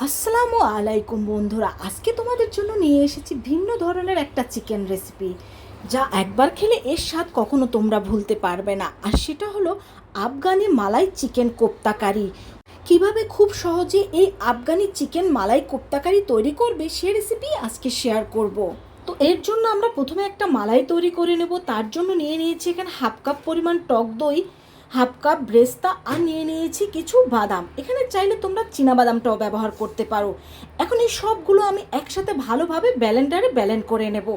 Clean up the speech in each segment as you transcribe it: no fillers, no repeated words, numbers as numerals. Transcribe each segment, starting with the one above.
আসসালামু আলাইকুম বন্ধুরা, আজকে তোমাদের জন্য নিয়ে এসেছি ভিন্ন ধরনের একটা চিকেন রেসিপি, যা একবার খেলে এর স্বাদ কখনো তোমরা ভুলতে পারবে না। আর সেটা হলো আফগানি মালাই চিকেন কোপ্তা কারি। কীভাবে খুব সহজে এই আফগানি চিকেন মালাই কোপ্তা কারি তৈরি করবে সে রেসিপি আজকে শেয়ার করব। তো এর জন্য আমরা প্রথমে একটা মালাই তৈরি করে নেব। তার জন্য নিয়ে নিয়েছি এখানে হাফ কাপ পরিমাণ টক দই, হাফ কাপ ব্রেস্তা, আর নিয়ে নিয়েছি কিছু বাদাম। এখানে চাইলে তোমরা চীনা বাদামটাও ব্যবহার করতে পারো। এখন এই সবগুলো আমি একসাথে ভালোভাবে ব্লেন্ড করে নেব।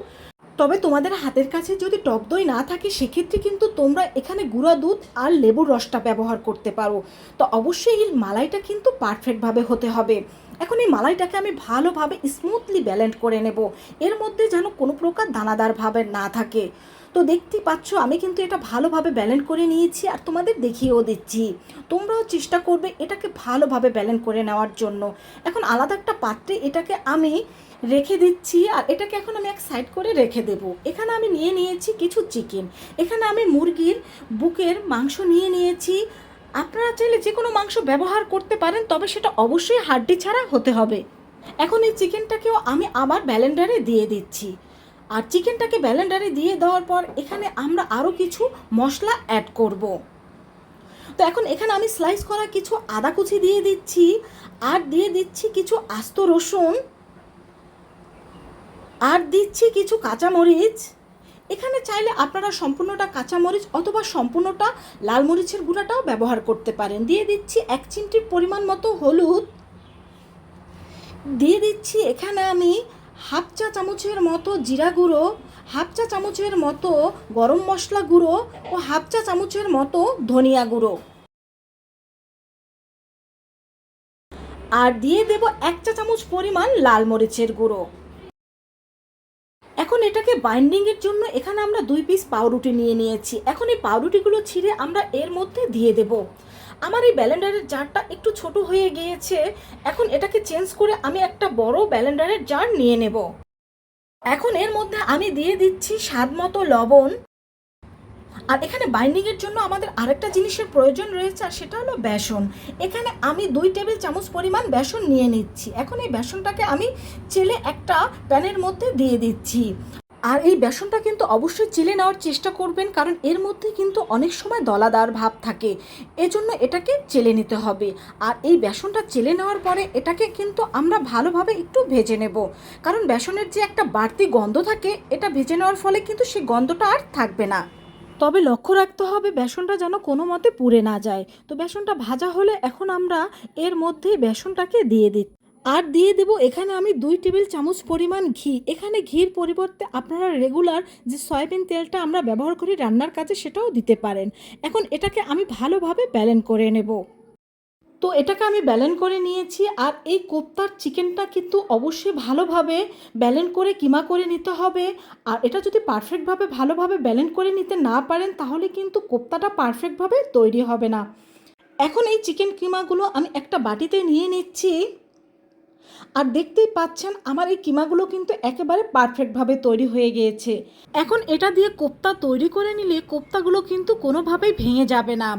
তবে তোমাদের হাতের কাছে যদি টক দই না থাকে সেক্ষেত্রে কিন্তু তোমরা এখানে গুঁড়া দুধ আর লেবুর রসটা ব্যবহার করতে পারো। তো অবশ্যই এই মালাইটা কিন্তু পারফেক্টভাবে হতে হবে। এখন এই মালাইটাকে আমি ভালোভাবে স্মুথলি ব্লেন্ড করে নেব, এর মধ্যে যেন কোনো প্রকার দানাদার ভাবে না থাকে। তো দেখতেই পাচ্ছ আমি কিন্তু এটা ভালোভাবে ব্লেন্ড করে নিয়েছি আর তোমাদের দেখিয়েও দিচ্ছি। তোমরাও চেষ্টা করবে এটাকে ভালোভাবে ব্লেন্ড করে নেওয়ার জন্য। এখন আলাদা একটা পাত্রে এটাকে আমি রেখে দিচ্ছি আর এটাকে এখন আমি এক সাইড করে রেখে দেব। এখানে আমি নিয়ে নিয়েছি কিছু চিকেন। এখানে আমি মুরগির বুকের মাংস নিয়ে নিয়েছি। আপনারা চাইলে যে কোনো মাংস ব্যবহার করতে পারেন, তবে সেটা অবশ্যই হাড্ডি ছাড়া হতে হবে। এখন এই চিকেনটাকেও আমি আবার ব্লেন্ডারে দিয়ে দিচ্ছি। আর চিকেনটাকে ব্লেন্ডারে দিয়ে দেওয়ার পর এখানে আমরা আরও কিছু মশলা অ্যাড করব। তো এখন এখানে আমি স্লাইস করা কিছু আদা কুচি দিয়ে দিচ্ছি, আর দিয়ে দিচ্ছি কিছু আস্ত রসুন, আর দিচ্ছি কিছু কাঁচামরিচ। এখানে চাইলে আপনারা সম্পূর্ণটা কাঁচামরিচ অথবা সম্পূর্ণটা লাল মরিচের গুঁড়াটাও ব্যবহার করতে পারেন। দিয়ে দিচ্ছি 1 চিমটির পরিমাণ মতো হলুদ। দিয়ে দিচ্ছি এখানে আমি হাফ চা চামচের মতো জিরা গুঁড়ো, হাফ চা চামচের মতো গরম মশলা গুঁড়ো ও হাফ চা চামচের মতো ধনিয়া গুঁড়ো। আর দিয়ে দেব 1 চা চামচ পরিমাণ লাল মরিচের গুঁড়ো। এখন এটাকে বাইন্ডিংয়ের জন্য এখানে আমরা 2 পিস পাউরুটি নিয়ে নিয়েছি। এখন এই পাউরুটিগুলো ছিঁড়ে আমরা এর মধ্যে দিয়ে দেব। আমার এই ব্লেন্ডারের জারটা একটু ছোট হয়ে গিয়েছে। এখন এটাকে চেঞ্জ করে আমি একটা বড় ব্লেন্ডারের জার নিয়ে নেব। এখন এর মধ্যে আমি দিয়ে দিচ্ছি স্বাদ মতো লবণ। আর এখানে বাইন্ডিংয়ের জন্য আমাদের আরেকটা জিনিসের প্রয়োজন রয়েছে, আর সেটা হলো বেসন। এখানে আমি 2 টেবিল চামচ পরিমাণ বেসন নিয়ে নিচ্ছি। এখন এই বেসনটাকে আমি চেলে একটা প্যানের মধ্যে দিয়ে দিচ্ছি। আর এই বেসনটা কিন্তু অবশ্যই চেলে নেওয়ার চেষ্টা করবেন, কারণ এর মধ্যে কিন্তু অনেক সময় দলাদার ভাব থাকে, এজন্য এটাকে চেলে নিতে হবে। আর এই বেসনটা চেলে নেওয়ার পরে এটাকে কিন্তু আমরা ভালোভাবে একটু ভেজে নেব, কারণ বেসনের যে একটা বাড়তি গন্ধ থাকে, এটা ভেজে নেওয়ার ফলে কিন্তু সেই গন্ধটা আর থাকবে না। তবে লক্ষ্য রাখতে হবে বেসনটা যেন কোনো মতে পুড়ে না যায়। তো বেসনটা ভাজা হলে এখন আমরা এর মধ্যেই বেসনটাকে দিয়ে দিই। আর দিয়ে দেব এখানে আমি 2 টেবিল চামচ পরিমাণ ঘি। এখানে ঘির পরিবর্তে আপনারা রেগুলার যে সয়াবিন তেলটা আমরা ব্যবহার করি রান্নার কাজে সেটাও দিতে পারেন। এখন এটাকে আমি ভালোভাবে ব্লেন্ড করে নেব। তো এটাকে আমি ব্লেন্ড করে নিয়েছি। আর এই কোপ্তার চিকেনটা কিন্তু অবশ্যই ভালোভাবে ব্লেন্ড করে কিমা করে নিতে হবে। আর এটা যদি পারফেক্টভাবে ভালোভাবে ব্লেন্ড করে নিতে না পারেন তাহলে কিন্তু কোপ্তাটা পারফেক্টভাবে তৈরি হবে না। এখন এই চিকেন কিমাগুলো আমি একটা বাটিতে নিয়ে নিচ্ছি। আর দেখতেই পাচ্ছেন আমার এই কিমাগুলো কিন্তু একেবারে পারফেক্টভাবে তৈরি হয়ে গিয়েছে। এখন এটা দিয়ে কোপ্তা তৈরি করে নিলে কোপ্তাগুলো কিন্তু কোনোভাবেই ভেঙে যাবে না।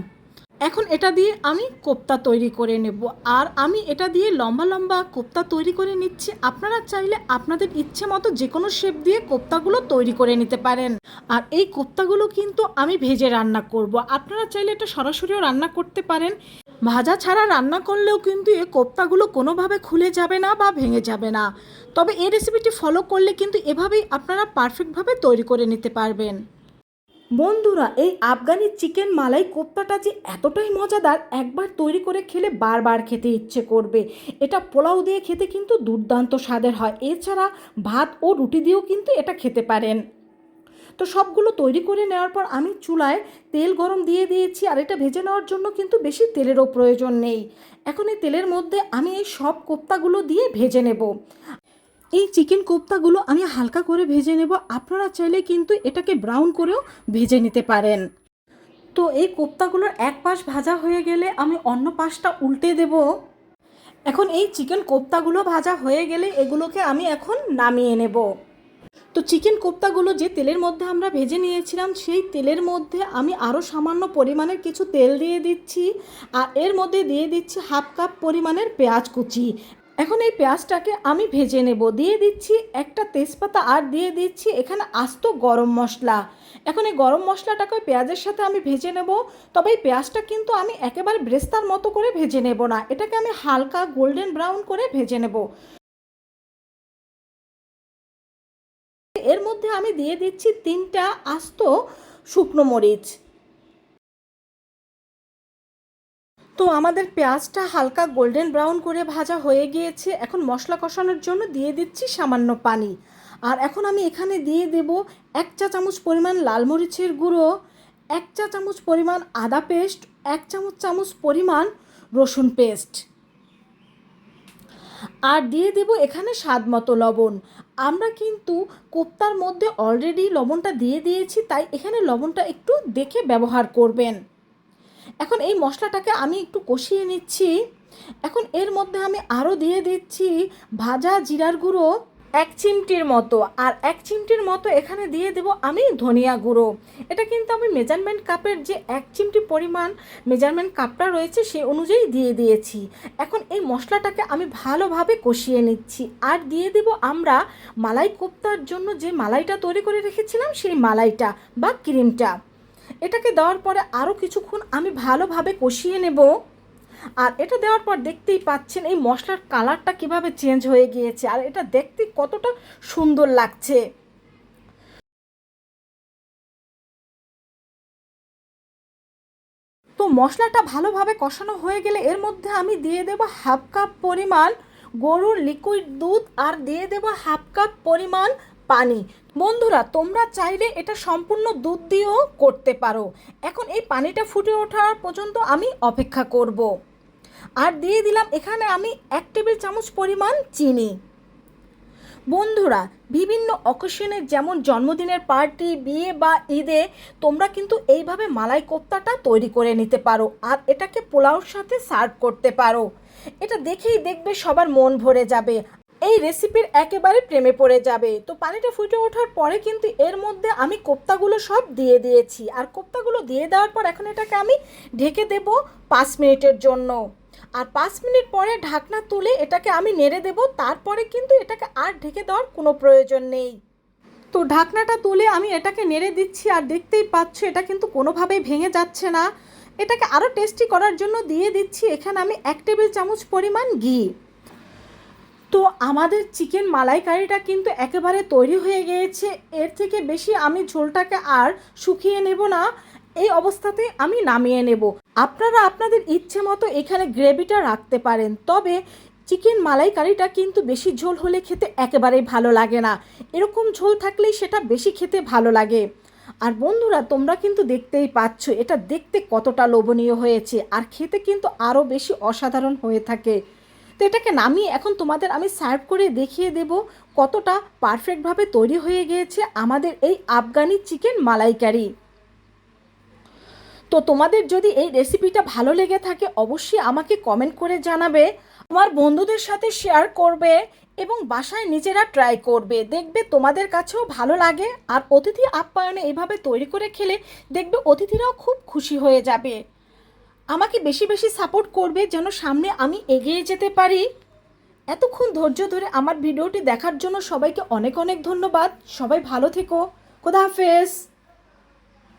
এখন এটা দিয়ে আমি কোপ্তা তৈরি করে নেব। আর আমি এটা দিয়ে লম্বা লম্বা কোপ্তা তৈরি করে নিচ্ছি। আপনারা চাইলে আপনাদের ইচ্ছে মতো যে কোনো শেপ দিয়ে কোপ্তাগুলো তৈরি করে নিতে পারেন। আর এই কোপ্তাগুলো কিন্তু আমি ভেজে রান্না করব। আপনারা চাইলে এটা সরাসরিও রান্না করতে পারেন। ভাজা ছাড়া রান্না করলেও কিন্তু এই কোপ্তাগুলো কোনোভাবে খুলে যাবে না বা ভেঙে যাবে না। তবে এই রেসিপিটি ফলো করলে কিন্তু এভাবেই আপনারা পারফেক্টভাবে তৈরি করে নিতে পারবেন। বন্ধুরা, এই আফগানি চিকেন মালাই কোপ্তাটা যে এতটাই মজাদার, একবার তৈরি করে খেলে বারবার খেতে ইচ্ছে করবে। এটা পোলাও দিয়ে খেতে কিন্তু দুর্দান্ত স্বাদের হয়। এছাড়া ভাত ও রুটি দিয়েও কিন্তু এটা খেতে পারেন। তো সবগুলো তৈরি করে নেওয়ার পর আমি চুলায় তেল গরম দিয়ে দিয়েছি। আর এটা ভেজে নেওয়ার জন্য কিন্তু বেশি তেলেরও প্রয়োজন নেই। এখন এই তেলের মধ্যে আমি এই সব কোপ্তাগুলো দিয়ে ভেজে নেব। এই চিকেন কোপ্তাগুলো আমি হালকা করে ভেজে নেব। আপনারা চাইলে কিন্তু এটাকে ব্রাউন করেও ভেজে নিতে পারেন। তো এই কোপ্তাগুলোর এক পাশ ভাজা হয়ে গেলে আমি অন্য পাশটা উল্টে দেব। এখন এই চিকেন কোপ্তাগুলো ভাজা হয়ে গেলে এগুলোকে আমি এখন নামিয়ে নেব। তো চিকেন কোপ্তাগুলো যে তেলের মধ্যে আমরা ভেজে নিয়েছিলাম সেই তেলের মধ্যে আমি আরও সামান্য পরিমাণের কিছু তেল দিয়ে দিচ্ছি। আর এর মধ্যে দিয়ে দিচ্ছি হাফ কাপ পরিমাণের পেঁয়াজ কুচি। এখন এই পেঁয়াজটাকে আমি ভেজে নেব। দিয়ে দিচ্ছি একটা তেজপাতা আর দিয়ে দিচ্ছি এখানে আস্ত গরম মশলা। এখন এই গরম মশলাটাকে পেঁয়াজের সাথে আমি ভেজে নেব। তবে এই পেঁয়াজটা কিন্তু আমি একেবারে ব্রেস্তার মতো করে ভেজে নেব না, এটাকে আমি হালকা গোল্ডেন ব্রাউন করে ভেজে নেব। এর মধ্যে আমি দিয়ে দিচ্ছি 3টা আস্ত শুকনো মরিচ। তো আমাদের পেঁয়াজটা হালকা গোল্ডেন ব্রাউন করে ভাজা হয়ে গিয়েছে। এখন মশলা কষানোর জন্য দিয়ে দিচ্ছি সামান্য পানি। আর এখন আমি এখানে দিয়ে দেব 1 চা চামচ পরিমাণ লাল মরিচের গুঁড়ো, 1 চা চামচ পরিমাণ আদা পেস্ট, 1 চামচ পরিমাণ রসুন পেস্ট, আর দিয়ে দেব এখানে স্বাদ মতো লবণ। আমরা কিন্তু কোপ্তার মধ্যে অলরেডি লবণটা দিয়ে দিয়েছি, তাই এখানে লবণটা একটু দেখে ব্যবহার করবেন। এখন এই মশলাটাকে আমি একটু কষিয়ে নিচ্ছি। এখন এর মধ্যে আমি আরও দিয়ে দিচ্ছি ভাজা জিরার গুঁড়ো 1 চিমটির মতো, আর 1 চিমটির মতো এখানে দিয়ে দেব আমি ধনিয়া গুঁড়ো। এটা কিন্তু আমি মেজারমেন্ট কাপের যে 1 চিমটি পরিমাণ মেজারমেন্ট কাপটা রয়েছে সেই অনুযায়ী দিয়ে দিয়েছি। এখন এই মশলাটাকে আমি ভালোভাবে কষিয়ে নিচ্ছি, আর দিয়ে দেব আমরা মালাই কোপ্তার জন্য যে মালাইটা তৈরি করে রেখেছিলাম সেই মালাইটা বা ক্রিমটা। এটাকে দেওয়ার পরে আরও কিছুক্ষণ আমি ভালোভাবে কষিয়ে নেব। আর এটা দেওয়ার পর দেখতেই পাচ্ছেন এই মশলার কালারটা কিভাবে চেঞ্জ হয়ে গিয়েছে, আর এটা দেখতে কতটা সুন্দর লাগছে। তো মশলাটা ভালোভাবে কষানো হয়ে গেলে এর মধ্যে আমি দিয়ে দেব 1/2 কাপ পরিমাণ গরুর লিকুইড দুধ, আর দিয়ে দেব 1/2 কাপ পরিমাণ পানি। বন্ধুরা, তোমরা চাইলে এটা সম্পূর্ণ দুধ দিয়েও করতে পারো। এখন এই পানিটা ফুটে ওঠা পর্যন্ত আমি অপেক্ষা করব। আর দিয়ে দিলাম এখানে আমি 1 টেবিল চামচ পরিমাণ চিনি। বন্ধুরা, বিভিন্ন অকেশনে যেমন জন্মদিনের পার্টি, বিয়ে বা ঈদে তোমরা কিন্তু এইভাবে মালাই কোপ্তাটা তৈরি করে নিতে পারো, আর এটাকে পোলাওর সাথে সার্ভ করতে পারো। এটা দেখেই দেখবে সবার মন ভরে যাবে, এই রেসিপির একেবারে প্রেমে পড়ে যাবে। তো পানিটা ফুটে ওঠার পরে কিন্তু এর মধ্যে আমি কোপ্তাগুলো সব দিয়ে দিয়েছি, আর কোপ্তাগুলো দিয়ে দেওয়ার পর এখন এটাকে আমি ঢেকে দেব 5 মিনিটের জন্য। আর 5 মিনিট পরে ঢাকনা তুলে এটাকে আমি নেড়ে দেব। তারপরে কিন্তু এটাকে আর ঢেকে দেওয়ার কোনো প্রয়োজন নেই। তো ঢাকনাটা তুলে আমি এটাকে নেড়ে দিচ্ছি, আর দেখতেই পাচ্ছ এটা কিন্তু কোনোভাবেই ভেঙে যাচ্ছে না। এটাকে আরও টেস্টি করার জন্য দিয়ে দিচ্ছি এখানে আমি 1 টেবিল চামচ পরিমাণ ঘি। তো আমাদের চিকেন মালাইকারিটা কিন্তু একেবারে তৈরি হয়ে গিয়েছে। এর থেকে বেশি আমি ঝোলটাকে আর শুকিয়ে নেব না, এই অবস্থাতে আমি নামিয়ে নেব। আপনারা আপনাদের ইচ্ছে মতো এখানে গ্রেভিটা রাখতে পারেন, তবে চিকেন মালাইকারিটা কিন্তু বেশি ঝোল হলে খেতে একেবারেই ভালো লাগে না। এরকম ঝোল থাকলেই সেটা বেশি খেতে ভালো লাগে। আর বন্ধুরা, তোমরা কিন্তু দেখতেই পাচ্ছ এটা দেখতে কতটা লোভনীয় হয়েছে, আর খেতে কিন্তু আরও বেশি অসাধারণ হয়ে থাকে। তো এটাকে নামিয়ে এখন তোমাদের আমি সার্ভ করে দেখিয়ে দেব কতটা পারফেক্টভাবে তৈরি হয়ে গিয়েছে আমাদের এই আফগানি চিকেন মালাইকারি। তো তোমাদের যদি এই রেসিপিটা ভালো লেগে থাকে অবশ্যই আমাকে কমেন্ট করে জানাবে, তোমার বন্ধুদের সাথে শেয়ার করবে এবং বাসায় নিজেরা ট্রাই করবে। দেখবে তোমাদের কাছেও ভালো লাগে, আর অতিথি আপ্যায়নে এইভাবে তৈরি করে খেলে দেখবে অতিথিরাও খুব খুশি হয়ে যাবে। আমাকে বেশি বেশি সাপোর্ট করবে যেন সামনে আমি এগিয়ে যেতে পারি। এতক্ষণ ধৈর্য ধরে আমার ভিডিওটি দেখার জন্য সবাইকে অনেক অনেক ধন্যবাদ। সবাই ভালো থেকো। খোদা হাফেজ।